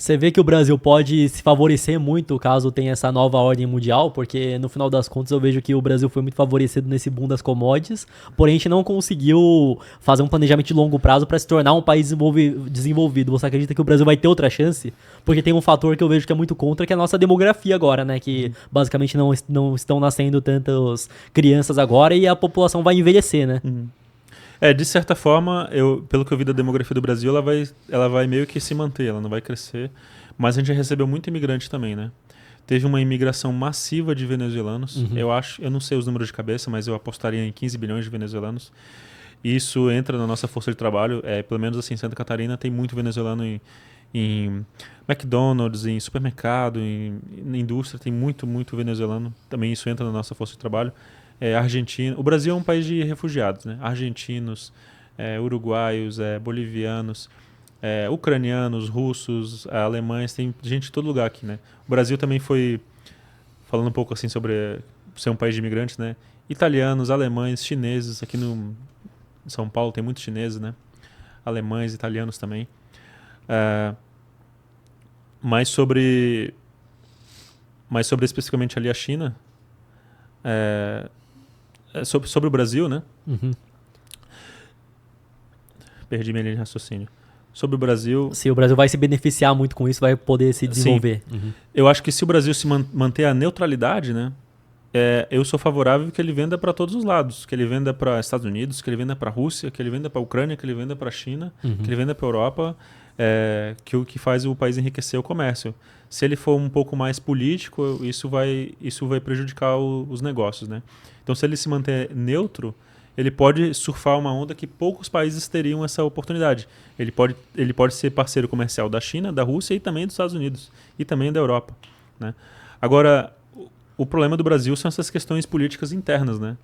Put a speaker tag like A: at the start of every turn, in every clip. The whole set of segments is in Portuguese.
A: Você vê que o Brasil pode se favorecer muito caso tenha essa nova ordem mundial, porque no final das contas eu vejo que o Brasil foi muito favorecido nesse boom das commodities, porém a gente não conseguiu fazer um planejamento de longo prazo para se tornar um país desenvolvido. Você acredita que o Brasil vai ter outra chance? Porque tem um fator que eu vejo que é muito contra, que é a nossa demografia agora, né? Que basicamente não estão nascendo tantas crianças agora e a população vai envelhecer, né?
B: Uhum. De certa forma, pelo que eu vi da demografia do Brasil, ela vai meio que se manter, ela não vai crescer. Mas a gente já recebeu muito imigrante também, né? Teve uma imigração massiva de venezuelanos. Eu não sei os números de cabeça, mas eu apostaria em 15 bilhões de venezuelanos. E isso entra na nossa força de trabalho. Pelo menos assim, em Santa Catarina tem muito venezuelano em McDonald's, em supermercado, em indústria, tem muito venezuelano. Também isso entra na nossa força de trabalho. Argentina. O Brasil é um país de refugiados, né? Argentinos, uruguaios, bolivianos, ucranianos, russos, alemães, tem gente de todo lugar aqui, né? O Brasil também foi, falando um pouco assim sobre ser um país de imigrantes, né? Italianos, alemães, chineses, aqui no São Paulo tem muitos chineses, né? Alemães, italianos também. Mas sobre especificamente ali a China, sobre o Brasil, né? Perdi minha linha de raciocínio. Sobre o Brasil...
A: Se o Brasil vai se beneficiar muito com isso, vai poder se desenvolver.
B: Eu acho que se o Brasil se manter a neutralidade, né? Eu sou favorável que ele venda para todos os lados. Que ele venda para Estados Unidos, que ele venda para a Rússia, que ele venda para a Ucrânia, que ele venda para a China, que ele venda para a Europa, que o que faz o país enriquecer é o comércio. Se ele for um pouco mais político, isso vai prejudicar os negócios, né? Então, se ele se manter neutro, ele pode surfar uma onda que poucos países teriam essa oportunidade. Ele pode ser parceiro comercial da China, da Rússia e também dos Estados Unidos e também da Europa, né? Agora, o problema do Brasil são essas questões políticas internas, né?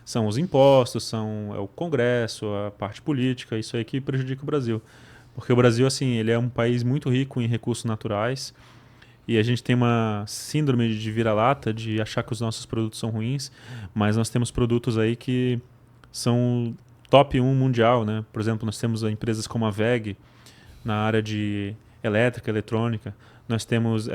B: São os impostos, é o Congresso, a parte política, isso aí que prejudica o Brasil. Porque o Brasil, assim, ele é um país muito rico em recursos naturais e a gente tem uma síndrome de vira-lata de achar que os nossos produtos são ruins, mas nós temos produtos aí que são top 1 mundial, né? Por exemplo, nós temos empresas como a WEG na área de elétrica, eletrônica. Nós temos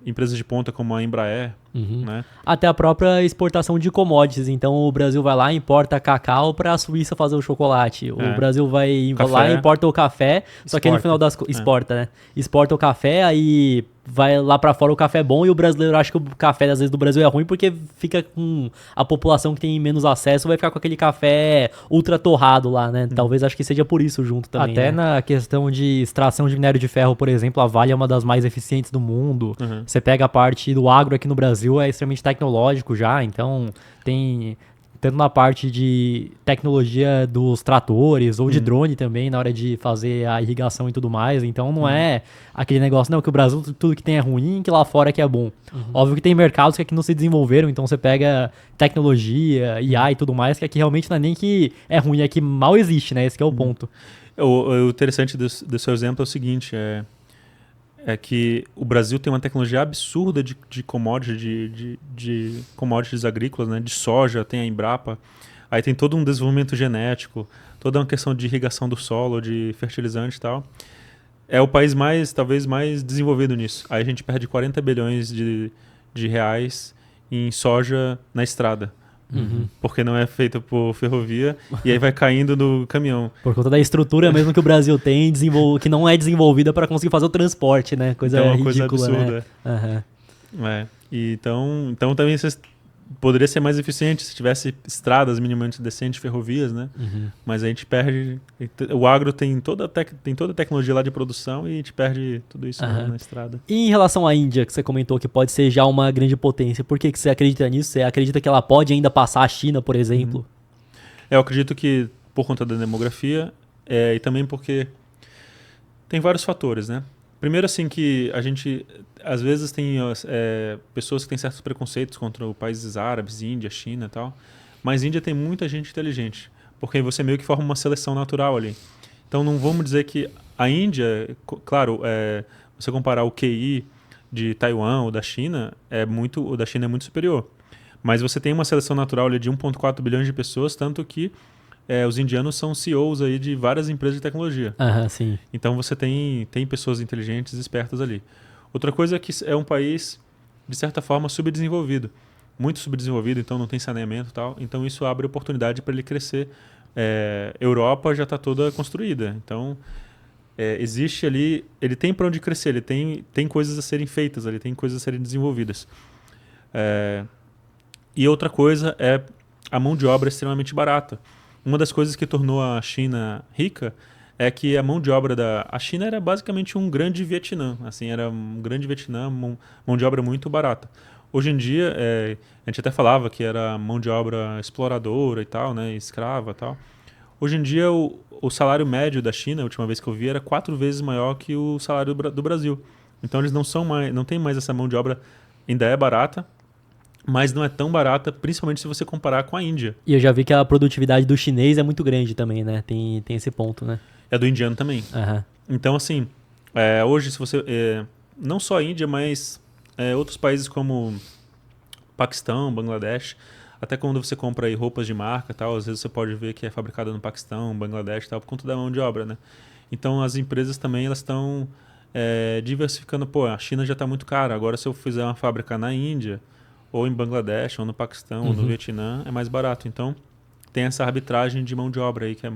B: empresas de ponta como a Embraer, né?
A: Até a própria exportação de commodities. Então o Brasil vai lá e importa cacau para a Suíça fazer o chocolate. O Brasil vai lá e importa o café, só que aí no final das contas... Exporta, né? Exporta o café, aí vai lá para fora o café é bom e o brasileiro acha que o café às vezes do Brasil é ruim porque fica com a população que tem menos acesso, vai ficar com aquele café ultra torrado lá, né? Talvez acho que seja por isso junto também. Até na questão de extração de minério de ferro, por exemplo, a Vale é uma das mais eficientes do mundo. Você pega a parte do agro aqui no Brasil, é extremamente tecnológico já, então tem tanto na parte de tecnologia dos tratores ou de drone também na hora de fazer a irrigação e tudo mais, então não é aquele negócio, não, que o Brasil tudo que tem é ruim, que lá fora que é bom. Óbvio que tem mercados que aqui não se desenvolveram, então você pega tecnologia, IA e tudo mais, que aqui realmente não é nem que é ruim, é que mal existe, né? Esse que é o ponto.
B: O interessante do seu exemplo é o seguinte, é que o Brasil tem uma tecnologia absurda de commodities, de commodities agrícolas, né? De soja, tem a Embrapa, aí tem todo um desenvolvimento genético, toda uma questão de irrigação do solo, de fertilizante e tal. É o país talvez mais desenvolvido nisso. Aí a gente perde 40 bilhões de reais em soja na estrada. Porque não é feito por ferrovia e aí vai caindo no caminhão.
A: Por conta da estrutura mesmo que o Brasil tem, que não é desenvolvida para conseguir fazer o transporte, né? Coisa ridícula,
B: coisa absurda,
A: né?
B: Então também poderia ser mais eficiente se tivesse estradas minimamente decentes, ferrovias, né? Mas a gente perde... O agro tem toda a tecnologia lá de produção e a gente perde tudo isso na estrada.
A: E em relação à Índia, que você comentou que pode ser já uma grande potência, por que você acredita nisso? Você acredita que ela pode ainda passar a China, por exemplo?
B: Eu acredito que por conta da demografia e também porque tem vários fatores, né? Primeiro, assim, que a gente, às vezes, tem pessoas que têm certos preconceitos contra os países árabes, Índia, China e tal, mas Índia tem muita gente inteligente, porque você meio que forma uma seleção natural ali. Então, não vamos dizer que a Índia, claro, você comparar o QI de Taiwan ou da China, o da China é muito superior, mas você tem uma seleção natural ali de 1,4 bilhões de pessoas, tanto que os indianos são CEOs aí de várias empresas de tecnologia.
A: Sim.
B: Então você tem pessoas inteligentes, espertas ali. Outra coisa é que é um país, de certa forma, subdesenvolvido. Muito subdesenvolvido, então não tem saneamento e tal. Então isso abre oportunidade para ele crescer. Europa já está toda construída. Então existe ali, ele tem para onde crescer, ele tem coisas a serem feitas ali, tem coisas a serem desenvolvidas. E outra coisa é a mão de obra extremamente barata. Uma das coisas que tornou a China rica é que a mão de obra a China era basicamente um grande Vietnã. Assim, era um grande Vietnã, mão de obra muito barata. Hoje em dia, a gente até falava que era mão de obra exploradora e tal, né, escrava e tal. Hoje em dia, o salário médio da China, a última vez que eu vi, era 4 vezes maior que o salário do Brasil. Então, eles não têm mais essa mão de obra, ainda é barata, mas não é tão barata, principalmente se você comparar com a Índia.
A: E eu já vi que a produtividade do chinês é muito grande também, né? Tem esse ponto, né?
B: É do indiano também. Então, assim, hoje, se você... não só a Índia, mas outros países como Paquistão, Bangladesh, até quando você compra aí roupas de marca e tal, às vezes você pode ver que é fabricada no Paquistão, Bangladesh e tal, por conta da mão de obra, né? Então, as empresas também, elas estão diversificando. Pô, a China já está muito cara, agora se eu fizer uma fábrica na Índia, ou em Bangladesh, ou no Paquistão, ou no Vietnã, é mais barato. Então, tem essa arbitragem de mão de obra aí, que é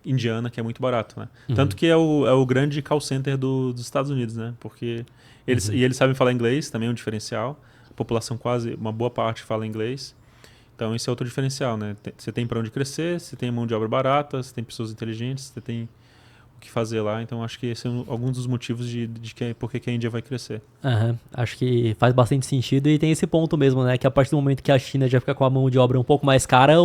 B: indiana, que é muito barato, né? Tanto que é o grande call center dos Estados Unidos, né? Porque eles sabem falar inglês, também é um diferencial. A população uma boa parte fala inglês. Então, esse é outro diferencial, né? Você tem para onde crescer, você tem mão de obra barata, você tem pessoas inteligentes, você tem o que fazer lá. Então, acho que esse é alguns dos motivos de por que a Índia vai crescer.
A: Acho que faz bastante sentido e tem esse ponto mesmo, né? Que a partir do momento que a China já fica com a mão de obra um pouco mais cara,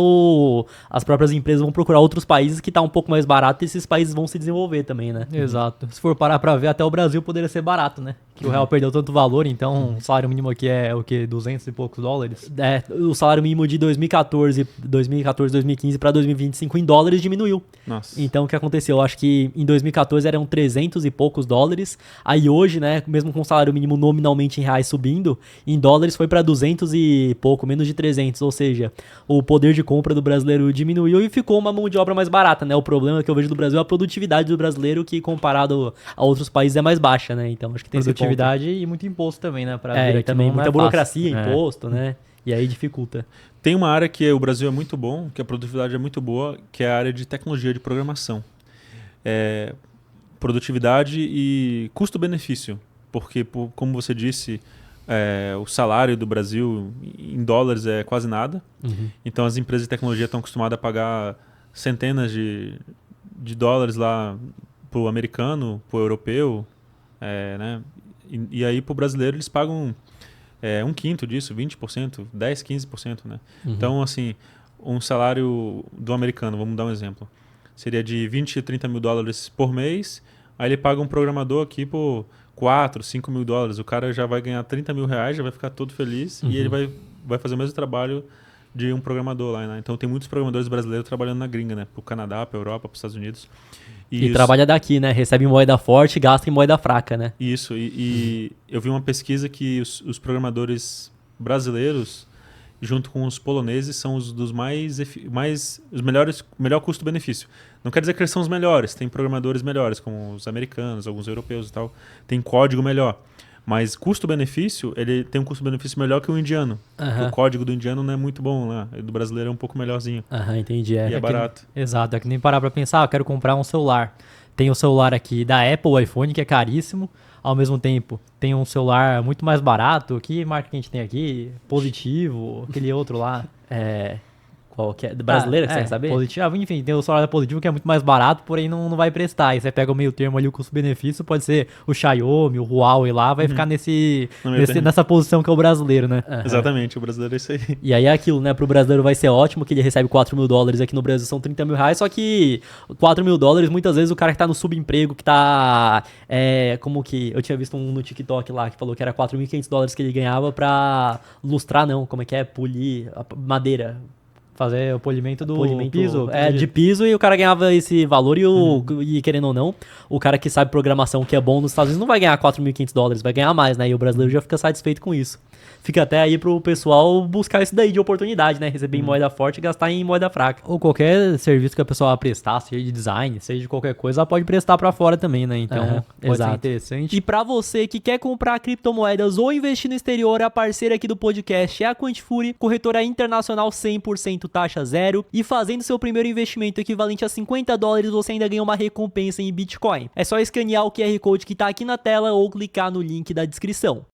A: as próprias empresas vão procurar outros países que tá um pouco mais barato e esses países vão se desenvolver também, né?
C: Exato. Se for parar pra ver, até o Brasil poderia ser barato, né? Que o real perdeu tanto valor, então o salário mínimo aqui é o quê? 200 e poucos dólares?
A: O salário mínimo de 2014, 2015 para 2025 em dólares diminuiu.
B: Nossa.
A: Então, o que aconteceu? Eu acho que em 2014 eram 300 e poucos dólares. Aí hoje, né, mesmo com o salário mínimo nominalmente em reais subindo, em dólares foi para 200 e pouco, menos de 300. Ou seja, o poder de compra do brasileiro diminuiu e ficou uma mão de obra mais barata, né? O problema que eu vejo do Brasil é a produtividade do brasileiro, que comparado a outros países é mais baixa, né? Então, acho que tem
C: produtividade e muito imposto também, né?
A: E também muita burocracia, imposto, né? E aí dificulta.
B: Tem uma área que o Brasil é muito bom, que a produtividade é muito boa, que é a área de tecnologia de programação. Produtividade e custo-benefício, porque, como você disse, o salário do Brasil em dólares é quase nada. Então, as empresas de tecnologia estão acostumadas a pagar centenas de dólares lá para o americano, para o europeu, né? E aí, para o brasileiro, eles pagam um quinto disso, 20%, 10%, 15%. Né? Então, assim, um salário do americano, vamos dar um exemplo, seria de 20 a 30 mil dólares por mês, aí ele paga um programador aqui por 4, 5 mil dólares. O cara já vai ganhar 30 mil reais, já vai ficar todo feliz e ele vai fazer o mesmo trabalho de um programador lá. Né? Então, tem muitos programadores brasileiros trabalhando na gringa, né? Para o Canadá, para a Europa, para os Estados Unidos.
A: E trabalha daqui, né? Recebe em moeda forte e gasta em moeda fraca, né?
B: Isso. E eu vi uma pesquisa que os programadores brasileiros, junto com os poloneses, são os dos melhor custo-benefício. Não quer dizer que eles são os melhores. Tem programadores melhores, como os americanos, alguns europeus e tal. Tem código melhor. Mas custo-benefício, ele tem um custo-benefício melhor que o indiano. O código do indiano não é muito bom, né? O do brasileiro é um pouco melhorzinho.
A: Entendi.
B: E é barato.
C: Exato, é que nem parar pra pensar, eu quero comprar um celular. Tem o celular aqui da Apple, o iPhone, que é caríssimo. Ao mesmo tempo, tem um celular muito mais barato. Que marca que a gente tem aqui? Positivo, aquele outro lá.
A: Qual que é? Brasileira, que você quer saber?
C: Positivo, enfim, tem o celular Positivo que é muito mais barato, porém não vai prestar. Aí você pega o meio termo ali, o custo-benefício, pode ser o Xiaomi, o Huawei lá, vai ficar nessa posição que é o brasileiro, né?
B: Exatamente, o brasileiro é isso aí.
A: E aí é aquilo, né? Pro brasileiro vai ser ótimo que ele recebe 4 mil dólares, aqui no Brasil são 30 mil reais, só que 4 mil dólares, muitas vezes o cara que tá no subemprego, que tá... como que... Eu tinha visto um no TikTok lá, que falou que era 4.500 dólares que ele ganhava pra lustrar, não, como é que é? Polir a madeira.
C: Fazer o polimento do piso.
A: De piso, e o cara ganhava esse valor e querendo ou não, o cara que sabe programação que é bom nos Estados Unidos não vai ganhar $4.500, vai ganhar mais, né? E o brasileiro já fica satisfeito com isso. Fica até aí pro pessoal buscar isso daí de oportunidade, né? Receber em moeda forte e gastar em moeda fraca.
C: Ou qualquer serviço que a pessoa prestar, seja de design, seja de qualquer coisa, ela pode prestar pra fora também, né? Então, pode ser interessante.
A: E pra você que quer comprar criptomoedas ou investir no exterior, a parceira aqui do podcast é a Quantifury, corretora internacional 100% taxa zero. E fazendo seu primeiro investimento equivalente a $50, você ainda ganha uma recompensa em Bitcoin. É só escanear o QR Code que tá aqui na tela ou clicar no link da descrição.